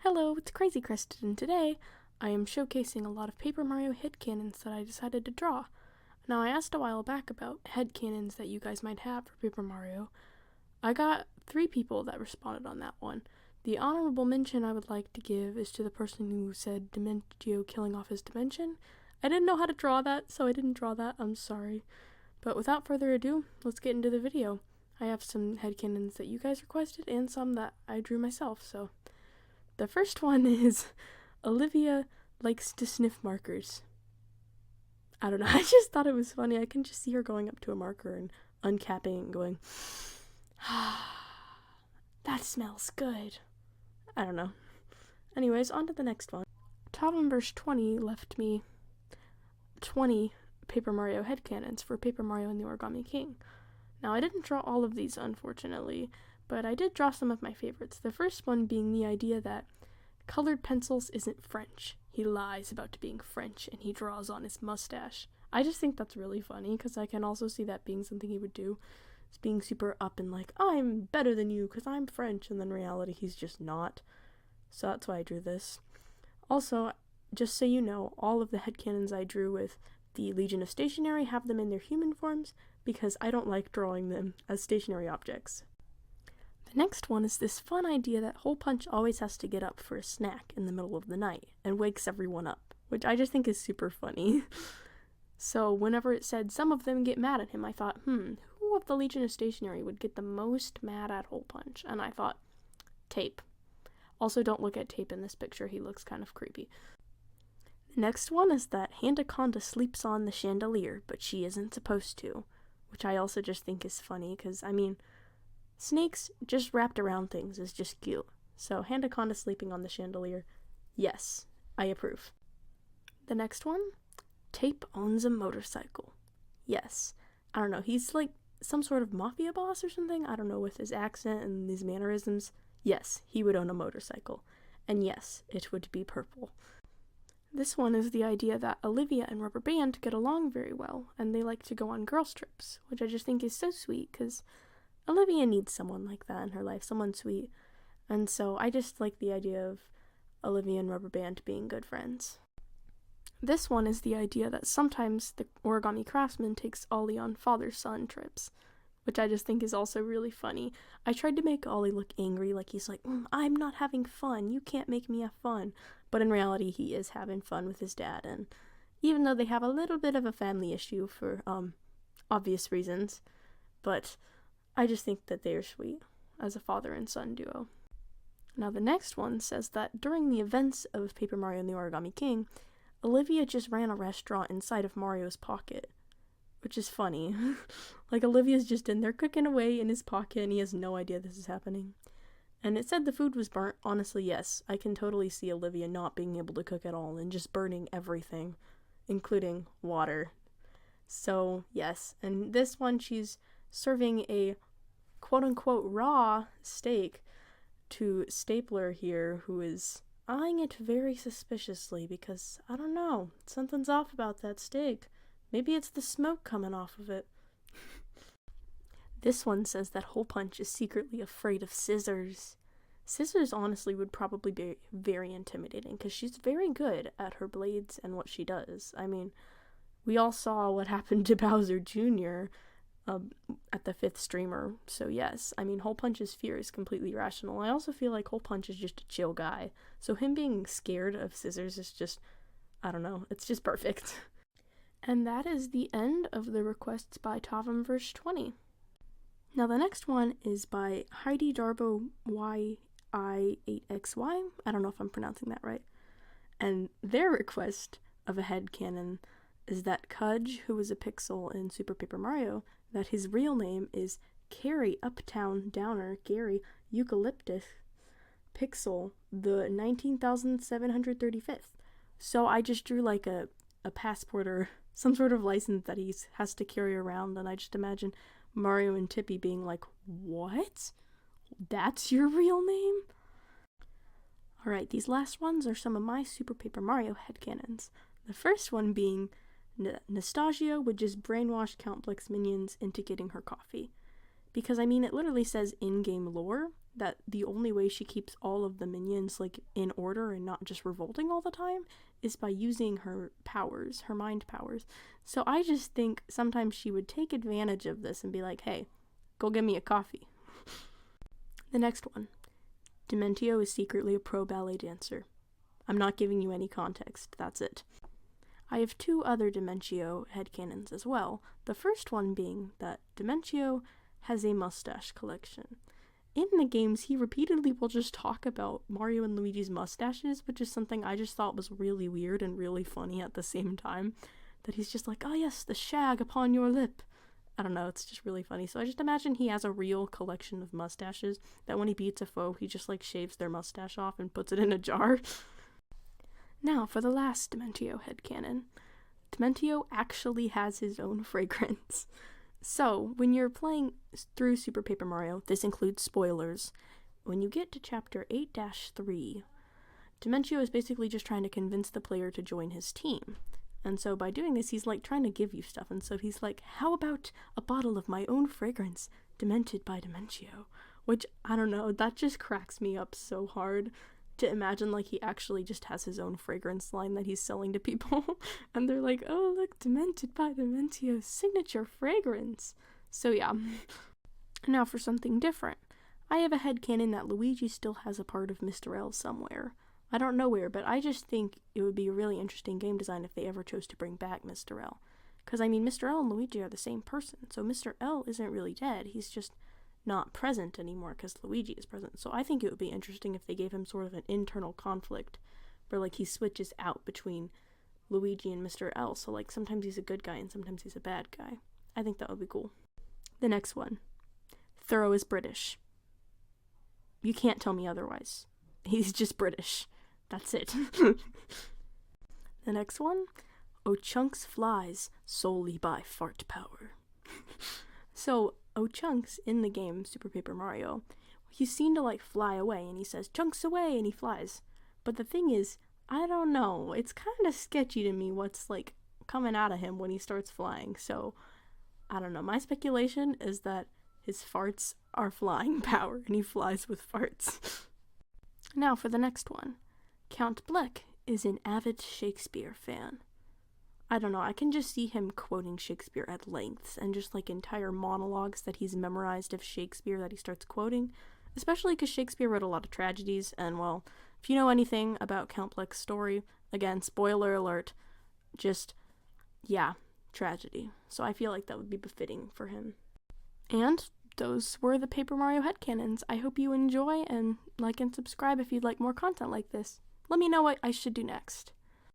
Hello, it's Crazy Crested, and today I am showcasing a lot of Paper Mario headcanons that I decided to draw. Now, I asked a while back about headcanons that you guys might have for Paper Mario. I got 3 people that responded on that one. The honorable mention I would like to give is to the person who said Dimentio killing off his dimension. I didn't know how to draw that, so I didn't draw that. I'm sorry. But without further ado, let's get into the video. I have some headcanons that you guys requested and some that I drew myself, so... The first one is Olivia likes to sniff markers. I don't know, I just thought it was funny. I can just see her going up to a marker and uncapping and going, that smells good. I don't know. Anyways, on to the next one. Tavumverse 20 left me 20 Paper Mario headcanons for Paper Mario and the Origami King. Now, I didn't draw all of these, unfortunately, but I did draw some of my favorites. The first one being the idea that colored pencils isn't French. He lies about being French, and he draws on his mustache. I just think that's really funny, because I can also see that being something he would do. It's being super up and like, I'm better than you because I'm French, and then in reality he's just not. So that's why I drew this. Also, just so you know, all of the headcanons I drew with the Legion of Stationery have them in their human forms, because I don't like drawing them as stationary objects. The next one is this fun idea that Hole Punch always has to get up for a snack in the middle of the night and wakes everyone up, which I just think is super funny. So whenever it said some of them get mad at him, I thought, who of the Legion of Stationery would get the most mad at Hole Punch? And I thought, Tape. Also, don't look at Tape in this picture, he looks kind of creepy. The next one is that Handaconda sleeps on the chandelier, but she isn't supposed to, which I also just think is funny, because, I mean, snakes just wrapped around things is just cute. So, Handaconda sleeping on the chandelier, yes, I approve. The next one, Tape owns a motorcycle. Yes. I don't know, he's like some sort of mafia boss or something? I don't know, with his accent and these mannerisms. Yes, he would own a motorcycle. And yes, it would be purple. This one is the idea that Olivia and Rubber Band get along very well, and they like to go on girls' trips, which I just think is so sweet, because Olivia needs someone like that in her life, someone sweet. And so I just like the idea of Olivia and Rubber Band being good friends. This one is the idea that sometimes the Origami Craftsman takes Ollie on father-son trips, which I just think is also really funny. I tried to make Ollie look angry, like he's like, I'm not having fun, you can't make me have fun. But in reality, he is having fun with his dad, and even though they have a little bit of a family issue for obvious reasons, but I just think that they are sweet as a father and son duo. Now the next one says that during the events of Paper Mario and the Origami King, Olivia just ran a restaurant inside of Mario's pocket, which is funny. Like, Olivia's just in there cooking away in his pocket, and he has no idea this is happening. And it said the food was burnt. Honestly, yes, I can totally see Olivia not being able to cook at all and just burning everything, including water. So, yes. And this one, she's serving a quote-unquote raw steak to Stapler here, who is eyeing it very suspiciously because, I don't know, something's off about that steak. Maybe it's the smoke coming off of it. This one says that Hole Punch is secretly afraid of Scissors. Scissors honestly would probably be very intimidating because she's very good at her blades and what she does. I mean, we all saw what happened to Bowser Jr. At the 5th streamer, so yes, I mean, Hole Punch's fear is completely rational. I also feel like Hole Punch is just a chill guy, so him being scared of Scissors is just, I don't know, it's just perfect. And that is the end of the requests by Tavumverse 20. Now the next one is by Heidi Darbo YI8XY. I don't know if I'm pronouncing that right. And their request of a headcanon is that Cudge, who was a pixel in Super Paper Mario, that his real name is Carrie Uptown Downer Gary Eucalyptus Pixel, the 19,735th. So I just drew like a passport or some sort of license that he has to carry around, and I just imagine Mario and Tippy being like, what? That's your real name? Alright, these last ones are some of my Super Paper Mario headcanons. The first one being Nastasia would just brainwash Count Blick's minions into getting her coffee. Because, I mean, it literally says in-game lore that the only way she keeps all of the minions like in order and not just revolting all the time is by using her powers, her mind powers. So I just think sometimes she would take advantage of this and be like, hey, go get me a coffee. The next one. Dementio is secretly a pro ballet dancer. I'm not giving you any context, that's it. I have 2 other Dementio headcanons as well, the first one being that Dementio has a mustache collection. In the games, he repeatedly will just talk about Mario and Luigi's mustaches, which is something I just thought was really weird and really funny at the same time. That he's just like, oh yes, the shag upon your lip. I don't know, it's just really funny. So I just imagine he has a real collection of mustaches that when he beats a foe, he just like shaves their mustache off and puts it in a jar. Now for the last Dementio headcanon. Dementio actually has his own fragrance. So, when you're playing through Super Paper Mario, this includes spoilers, when you get to chapter 8-3, Dementio is basically just trying to convince the player to join his team. And so by doing this, he's like trying to give you stuff, and so he's like, how about a bottle of my own fragrance, demented by Dementio? Which, I don't know, that just cracks me up so hard. To imagine like he actually just has his own fragrance line that he's selling to people and they're like, oh look, demented by Dementio's signature fragrance. So yeah. Now for something different. I have a headcanon that Luigi still has a part of Mr. L somewhere. I don't know where, but I just think it would be a really interesting game design if they ever chose to bring back Mr. L. Because I mean, Mr. L and Luigi are the same person, so Mr. L isn't really dead, he's just not present anymore because Luigi is present. So I think it would be interesting if they gave him sort of an internal conflict where like he switches out between Luigi and Mr. L. So like sometimes he's a good guy and sometimes he's a bad guy. I think that would be cool. The next one. Thorough is British. You can't tell me otherwise. He's just British. That's it. The next one. O'Chunks flies solely by fart power. So O'Chunks in the game Super Paper Mario, he's seen to like fly away and he says, "Chunks away," and he flies. But the thing is, I don't know, it's kind of sketchy to me what's like coming out of him when he starts flying. So I don't know, my speculation is that his farts are flying power and he flies with farts. Now for the next one. Count Bleck is an avid Shakespeare fan. I don't know, I can just see him quoting Shakespeare at lengths and just like entire monologues that he's memorized of Shakespeare that he starts quoting, especially because Shakespeare wrote a lot of tragedies, and well, if you know anything about Count Bleck's story, again, spoiler alert, just, yeah, tragedy. So I feel like that would be befitting for him. And those were the Paper Mario headcanons. I hope you enjoy, and like and subscribe if you'd like more content like this. Let me know what I should do next.